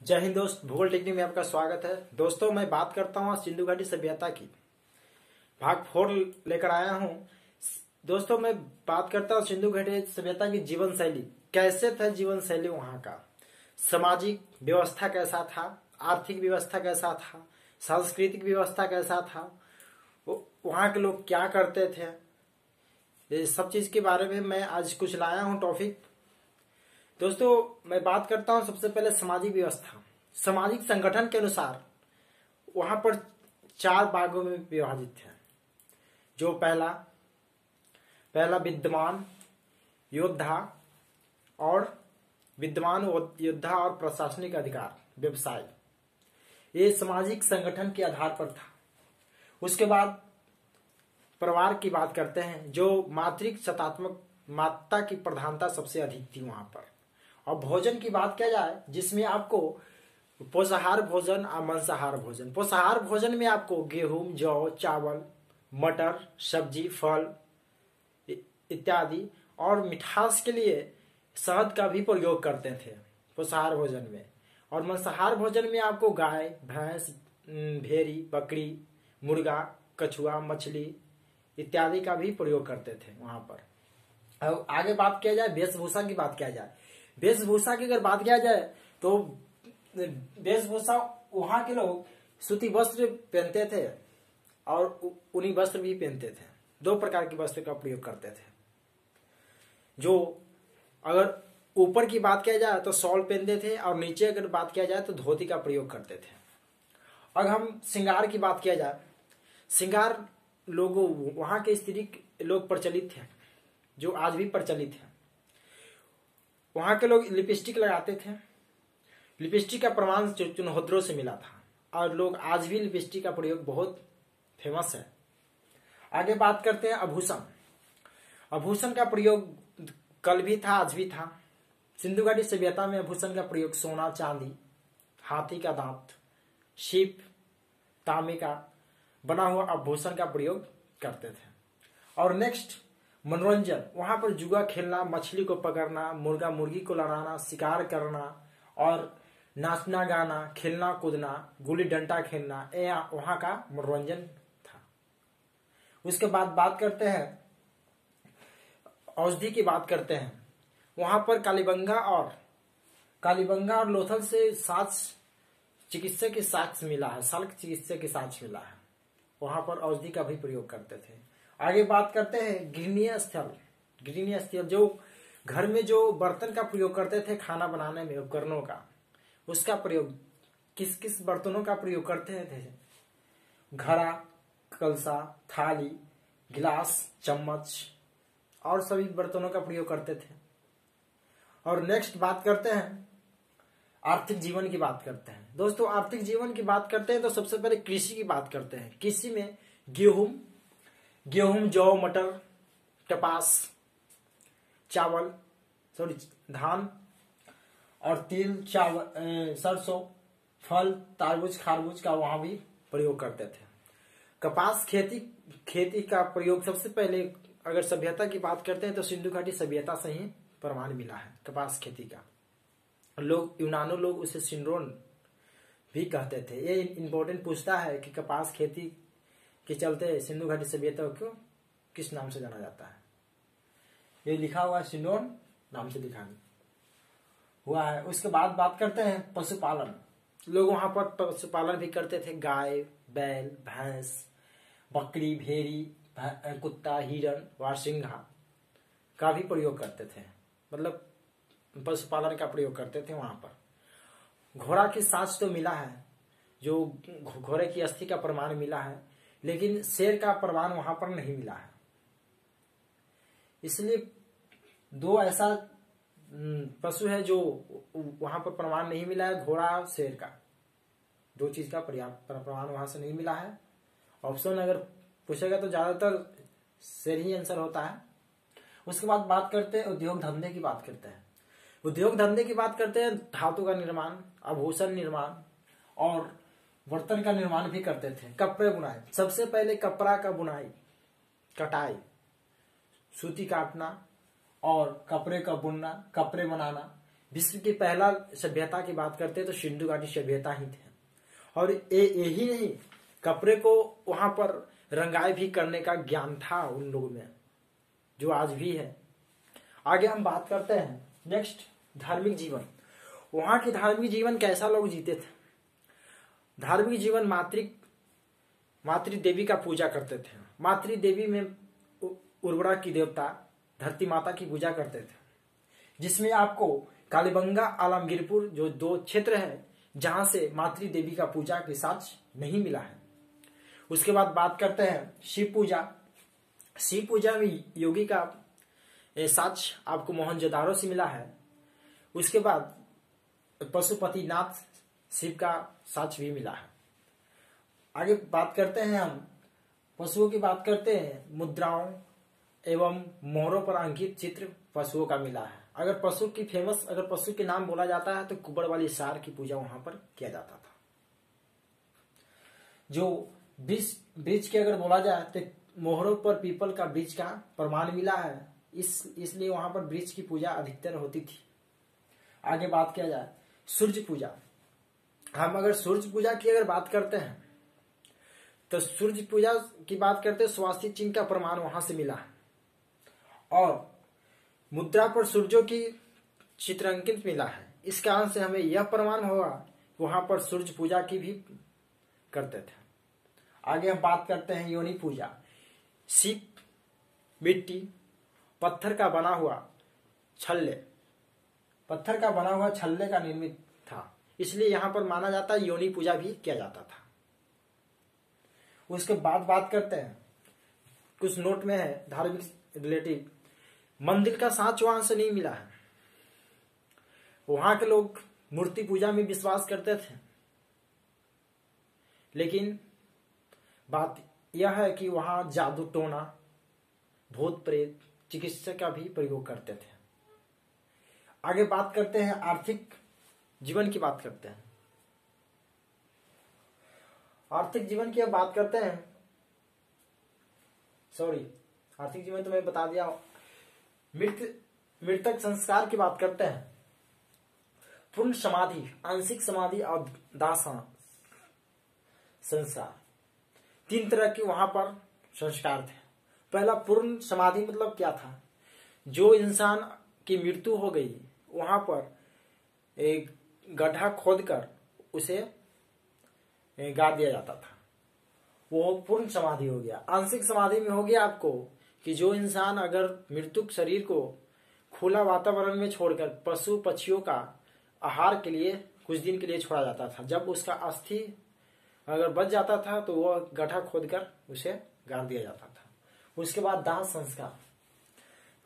जय हिंद दोस्त, भूगोल टेक्निक में आपका स्वागत है। दोस्तों, मैं बात करता हूँ सिंधु घाटी सभ्यता की। भाग 4 लेकर आया हूँ। दोस्तों, मैं बात करता हूँ सिंधु घाटी सभ्यता की जीवन शैली। कैसे था जीवन शैली वहाँ का, सामाजिक व्यवस्था कैसा था, आर्थिक व्यवस्था कैसा था, सांस्कृतिक व्यवस्था कैसा था, वहाँ के लोग क्या करते थे, ये सब चीज के बारे में मैं आज कुछ लाया हूँ टॉपिक। दोस्तों, मैं बात करता हूं सबसे पहले सामाजिक व्यवस्था। सामाजिक संगठन के अनुसार वहां पर 4 भागों में विभाजित है। जो पहला विद्यमान योद्धा और प्रशासनिक अधिकार व्यवसाय, ये सामाजिक संगठन के आधार पर था। उसके बाद परिवार की बात करते हैं, जो मातृक सत्तात्मक माता की प्रधानता सबसे अधिक थी वहां पर। और भोजन की बात किया जाए, जिसमें आपको पोषाहार भोजन और मांसाहार भोजन। पोषाहार भोजन में आपको गेहूं, जौ, चावल, मटर, सब्जी, फल इत्यादि, और मिठास के लिए शहद का भी प्रयोग करते थे पोषाहार भोजन में। और मांसाहार भोजन में आपको गाय, भैंस, भेड़ी, बकरी, मुर्गा, कछुआ, मछली इत्यादि का भी प्रयोग करते थे वहां पर। अब आगे बात किया जाए, वेशभूषा की बात किया जाए। वेशभूषा की अगर बात किया जाए तो वेशभूषा वहां के लोग सूती वस्त्र पहनते थे और ऊनी वस्त्र भी पहनते थे। 2 प्रकार के वस्त्र का प्रयोग करते थे। जो अगर ऊपर की बात किया जाए तो शॉल पहनते थे, और नीचे अगर बात किया जाए तो धोती का प्रयोग करते थे। अगर हम श्रृंगार की बात किया जाए, श्रृंगार लोगों वहां के स्त्री लोग प्रचलित थे, जो आज भी प्रचलित है। वहां के लोग लिपस्टिक लगाते थे। लिपस्टिक का प्रमाण चुनहोत्रों से मिला था, और लोग आज भी लिपस्टिक का प्रयोग बहुत फेमस है। आगे बात करते हैं आभूषण। आभूषण का प्रयोग कल भी था, आज भी था। सिंधु घाटी सभ्यता में आभूषण का प्रयोग सोना, चांदी, हाथी का दांत, शिप, तांबे का बना हुआ आभूषण का प्रयोग करते थे। और नेक्स्ट मनोरंजन। वहां पर जुआ खेलना, मछली को पकड़ना, मुर्गा मुर्गी को लड़ाना, शिकार करना, और नाचना गाना, खेलना कूदना, गुल्ली डंडा खेलना, यह वहां का मनोरंजन था। उसके बाद बात करते हैं औषधि की बात करते हैं। वहां पर कालीबंगा और लोथल से चिकित्सा के साक्ष्य मिला है, शल्य चिकित्सा के साक्ष्य मिला है। वहां पर औषधि का भी प्रयोग करते थे। आगे बात करते हैं गृहणीय स्थल। जो घर में जो बर्तन का प्रयोग करते थे खाना बनाने में, उपकरणों का, उसका प्रयोग किस किस बर्तनों का प्रयोग करते थे? घड़ा, कलसा, थाली, गिलास, चम्मच और सभी बर्तनों का प्रयोग करते थे। और नेक्स्ट बात करते हैं आर्थिक जीवन की बात करते हैं। दोस्तों, आर्थिक जीवन की बात करते हैं तो सबसे पहले कृषि की बात करते हैं। कृषि में गेहूं, जौ, मटर, कपास, धान और तिल, चावल, सरसों, फल, तरबूज, खरबूज का वहां भी प्रयोग करते थे। कपास खेती का प्रयोग सबसे पहले अगर सभ्यता की बात करते हैं तो सिंधु घाटी सभ्यता से ही प्रमाण मिला है कपास खेती का। यूनानो लोग उसे सिंड्रोन भी कहते थे। ये इंपॉर्टेंट पूछता है कि कपास खेती के चलते सिंधु घाटी सभ्यता को किस नाम से जाना जाता है। ये लिखा हुआ है, सिंड्रोन नाम से लिखा हुआ है। उसके बाद बात करते हैं पशुपालन। लोग वहां पर पशुपालन भी करते थे। गाय, बैल, भैंस, बकरी, भेड़ी, कुत्ता, हिरण, वारसिंघा का भी प्रयोग करते थे। मतलब पशुपालन का प्रयोग करते थे वहां पर। घोड़ा की साँच तो मिला है, जो घोड़े की अस्थि का प्रमाण मिला है, लेकिन शेर का प्रमाण वहां पर नहीं मिला है। इसलिए 2 ऐसा पशु है जो वहां पर प्रमाण नहीं मिला है, घोड़ा, शेर का। 2 चीज का प्रमाण वहां से नहीं मिला है। ऑप्शन अगर पूछेगा तो ज्यादातर शेर ही आंसर होता है। उसके बाद बात करते हैं उद्योग धंधे की बात करते हैं। उद्योग धंधे की बात करते हैं, धातु का निर्माण, आभूषण निर्माण और बर्तन का निर्माण भी करते थे। कपड़े बुनाई, सबसे पहले कपड़ा का बुनाई, कटाई, सूती काटना और कपड़े का बुनना, कपड़े बनाना, विश्व की पहला सभ्यता की बात करते हैं तो सिंधु घाटी सभ्यता ही थे। और यही नहीं, कपड़े को वहां पर रंगाई भी करने का ज्ञान था उन लोगों में, जो आज भी है। आगे हम बात करते हैं नेक्स्ट, धार्मिक जीवन। वहां के धार्मिक जीवन कैसा लोग जीते थे। धार्मिक जीवन मातृ देवी का पूजा करते थे। मातृ देवी में उर्वरा की देवता धरती माता की पूजा करते थे, जिसमें आपको कालीबंगा आलमगीरपुर जो 2 क्षेत्र है जहां से मातृ देवी का पूजा के साक्ष्य नहीं मिला है। उसके बाद बात करते हैं शिव पूजा। शिव पूजा में योगी का साक्ष्य आपको मोहनजोदारो से मिला है। उसके बाद पशुपतिनाथ शिव का साक्ष्य भी मिला है। आगे बात करते हैं हम पशुओं की बात करते हैं। मुद्राओं एवं मोहरों पर अंकित चित्र पशुओं का मिला है। अगर पशु के नाम बोला जाता है तो कुबड़ वाली सार की पूजा वहां पर किया जाता था। जो वृक्ष के अगर बोला जाए तो मोहरों पर पीपल का वृक्ष का प्रमाण मिला है, इसलिए वहां पर वृक्ष की पूजा अधिकतर होती थी। आगे बात किया जाए सूर्य पूजा। हम अगर सूर्य पूजा की अगर बात करते हैं तो सूर्य पूजा की बात करते हैं, स्वास्तिक चिन्ह का प्रमाण वहां से मिला है और मुद्रा पर सूर्यों की चित्रांकित मिला है। इस कारण से हमें यह प्रमाण होगा वहां पर सूर्य पूजा की भी करते थे। आगे हम बात करते हैं योनि पूजा। सीप, मिट्टी, पत्थर का बना हुआ छल्ले का निर्मित था, इसलिए यहां पर माना जाता है योनि पूजा भी किया जाता था। उसके बाद बात करते हैं, कुछ नोट में है धार्मिक रिलेटिव, मंदिर का साक्ष्य वहां से नहीं मिला है। वहां के लोग मूर्ति पूजा में विश्वास करते थे, लेकिन बात यह है कि वहां जादू टोना, भूत प्रेत, चिकित्सा का भी प्रयोग करते थे। आगे बात करते हैं आर्थिक जीवन की बात करते हैं। आर्थिक जीवन की अब बात करते हैं, आर्थिक जीवन तो मैं बता दिया। मृतक संस्कार की बात करते हैं। पूर्ण समाधि, आंशिक समाधि और दाह संस्कार, 3 तरह के वहां पर संस्कार थे। पहला पूर्ण समाधि मतलब क्या था, जो इंसान की मृत्यु हो गई वहां पर एक गड्ढा खोदकर उसे गाड़ दिया जाता था, वो पूर्ण समाधि हो गया। आंशिक समाधि में हो गया आपको कि जो इंसान अगर मृतक शरीर को खुला वातावरण में छोड़कर पशु पक्षियों का आहार के लिए कुछ दिन के लिए छोड़ा जाता था, जब उसका अस्थि अगर बच जाता था तो वह गड्ढा खोदकर उसे गाड़ दिया जाता था। उसके बाद दाह संस्कार।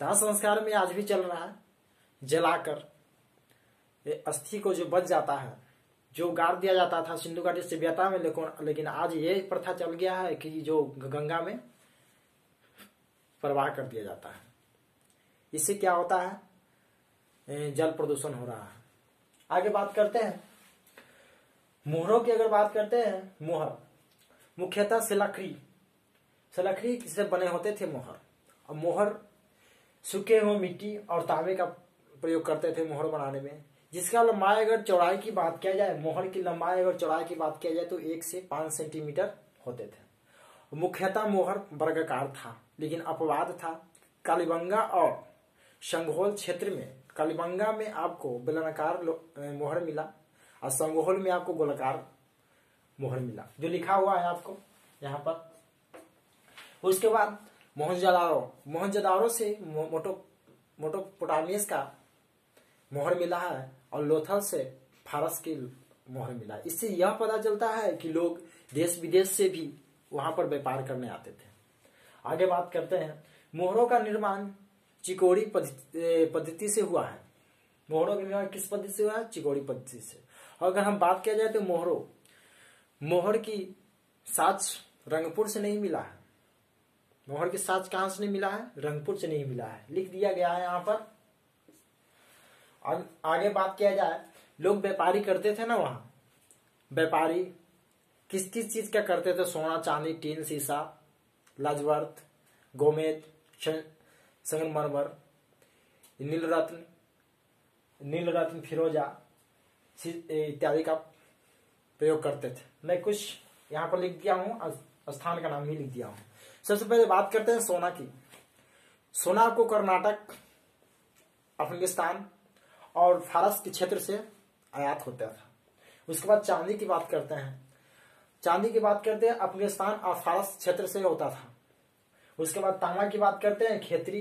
दाह संस्कार में आज भी चल रहा है, जलाकर अस्थि को जो बच जाता है, जो गाड़ दिया जाता था सिंधु घाटी सभ्यता में, लेकिन आज ये प्रथा चल गया है कि जो गंगा में प्रवाह कर दिया जाता है। इससे क्या होता है, जल प्रदूषण हो रहा है। आगे बात करते हैं मोहरों की अगर बात करते हैं, मोहर मुख्यतः शिलाखरी से बने होते थे मोहर। और मोहर सूखे हुए मिट्टी और तांबे का प्रयोग करते थे मोहर बनाने में। जिसका लंबाई अगर चौड़ाई की बात किया जाए, मोहर की लंबाई अगर चौड़ाई की बात किया जाए तो 1 से 5 सेंटीमीटर होते थे। मुख्यतः मोहर वर्गाकार था, लेकिन अपवाद था कालीबंगा और संघोल क्षेत्र में। कालीबंगा में आपको बेलनाकार मोहर मिला और संघोल में आपको गोलाकार मोहर मिला, जो लिखा हुआ है आपको यहाँ पर। उसके बाद मोहनजोदारो से मोटोपोटामियस का मोहर मिला है और लोथल से फारस की मोहर मिला। इससे यह पता चलता है कि लोग देश विदेश से भी वहां पर व्यापार करने आते थे। आगे बात करते हैं, मोहरों का निर्माण चिकोड़ी पद्धति से हुआ है। मोहरों का निर्माण किस पद्धति से हुआ है? चिकोड़ी पद्धति से। और अगर हम बात किया जाए तो मोहर की साक्ष्य रंगपुर से नहीं मिला है। मोहर की साक्ष्य कहां से नहीं मिला है? रंगपुर से नहीं मिला है, लिख दिया गया है यहाँ पर। आगे बात किया जाए, लोग व्यापारी करते थे ना वहां, व्यापारी किस किस चीज का करते थे? सोना, चांदी, टीन, शीशा, लाजवर्त, गोमेद, संगमरमर, नीलरत्न नील रत्न, फिरोजा इत्यादि का प्रयोग करते थे। मैं कुछ यहाँ पर लिख दिया हूँ, स्थान का नाम ही लिख दिया हूँ। सबसे पहले बात करते हैं सोना की। सोना आपको कर्नाटक, अफगानिस्तान और फारस के क्षेत्र से आयात होता था। उसके बाद चांदी की बात करते हैं। चांदी की बात करते हैं अफगानिस्तान और फारस क्षेत्र से होता था। उसके बाद तांबा की बात करते हैं खेतरी,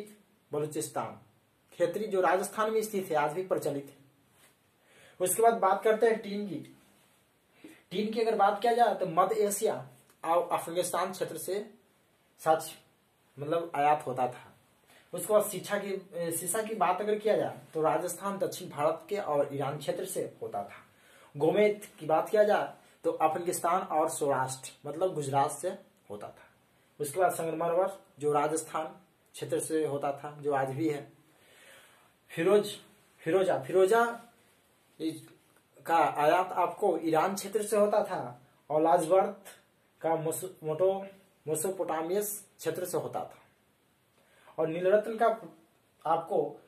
बलूचिस्तान। खेतरी जो राजस्थान में स्थित है, आज भी प्रचलित है। उसके बाद बात करते हैं टीन की। टीन की अगर बात किया जाए तो मध्य एशिया और अफगानिस्तान क्षेत्र से सच मतलब आयात होता था। उसके बाद शीशा की बात अगर किया जाए तो राजस्थान, दक्षिण भारत के और ईरान क्षेत्र से होता था। गोमेद की बात किया जाए तो अफगानिस्तान और सौराष्ट्र मतलब गुजरात से होता था। उसके बाद संगमरमर जो राजस्थान क्षेत्र से होता था, जो आज भी है। फिरोजा का आयात आपको ईरान क्षेत्र से होता था और लाजवर्थ का मेसोपोटामियस क्षेत्र से होता था। और नीलरत्न का आपको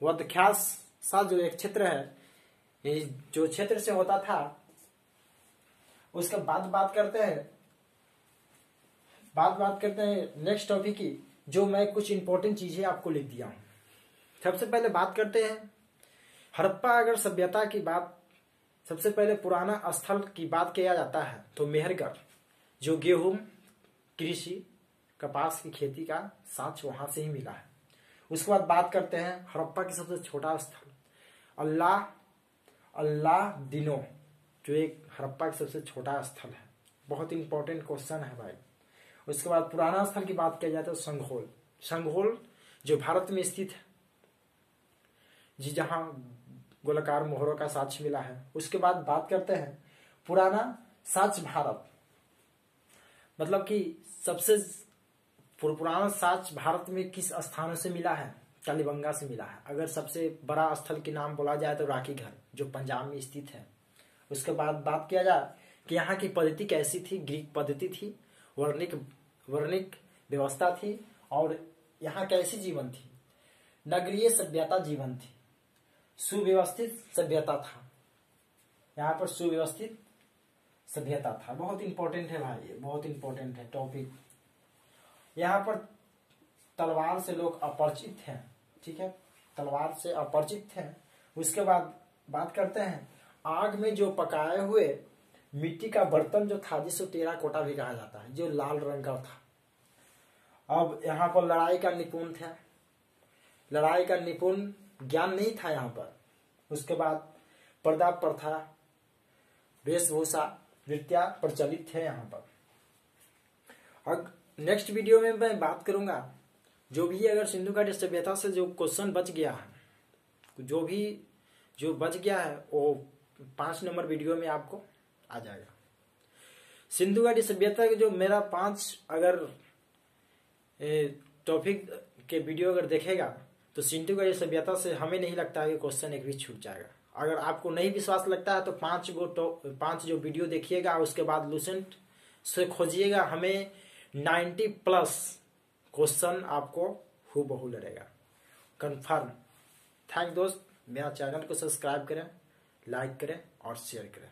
वदख्यास सा जो एक क्षेत्र है, जो क्षेत्र से होता था। उसके बाद बात करते हैं नेक्स्ट टॉपिक की, जो मैं कुछ इंपॉर्टेंट चीजें आपको लिख दिया हूं। सबसे पहले बात करते हैं हड़प्पा। अगर सभ्यता की बात, सबसे पहले पुराना स्थल की बात किया जाता है तो मेहरगढ़, जो गेहूं, कृषि, कपास की खेती का साक्ष्य वहां से ही मिला है। उसके बाद बात करते हैं हड़प्पा की सबसे छोटा स्थल अल्लाह दिनो, जो एक हड़प्पा का सबसे छोटा स्थल है। बहुत इंपॉर्टेंट क्वेश्चन है भाई। उसके बाद पुराना स्थल की बात किया जाए तो संघोल जो भारत में स्थित है जी, जहां गोलाकार मोहरों का साक्ष्य मिला है। उसके बाद बात करते हैं पुराना साक्ष्य भारत, मतलब कि सबसे पुराना साक्ष्य भारत में किस स्थानों से मिला है? कालीबंगा से मिला है। अगर सबसे बड़ा स्थल के नाम बोला जाए तो राखीगढ़, जो पंजाब में स्थित है। उसके बाद बात किया जाए कि यहाँ की पद्धति कैसी थी, ग्रीक पद्धति थी, वर्णिक व्यवस्था थी, और यहाँ कैसी जीवन थी? नगरीय सभ्यता जीवन थी, सुव्यवस्थित सभ्यता था। यहाँ पर सुव्यवस्थित सभ्यता था। बहुत इंपॉर्टेंट है भाई, बहुत इंपॉर्टेंट है टॉपिक। यहाँ पर तलवार से लोग अपरिचित हैं, ठीक है, तलवार से अपरिचित हैं। उसके बाद बात करते हैं आग में जो पकाए हुए मिट्टी का बर्तन जो था, जिसको टेराकोटा भी कहा जाता है, जो लाल रंग का था। अब यहाँ पर लड़ाई का निपुण था, लड़ाई का निपुण ज्ञान नहीं था यहाँ पर। उसके बाद पर्दा प्रथा, वेशभूषा, नृत्य प्रचलित है यहाँ पर। अब नेक्स्ट वीडियो में मैं बात करूंगा, जो भी अगर सिंधु घाटी सभ्यता से जो क्वेश्चन बच गया है, जो बच गया है वो 5 नंबर वीडियो में आपको आ जाएगा। सिंधु घाटी सभ्यता के जो मेरा 5 अगर टॉपिक के वीडियो अगर देखेगा तो सिंधु घाटी सभ्यता से हमें नहीं लगता है कि क्वेश्चन एक भी छूट जाएगा। अगर आपको नहीं विश्वास लगता है तो 5 जो वीडियो देखिएगा, उसके बाद लूसेंट से खोजिएगा, हमें 90+ क्वेश्चन आपको हूबहू लड़ेगा, कंफर्म। थैंक दोस्त, मेरा चैनल को सब्सक्राइब करें, लाइक करें और शेयर करें।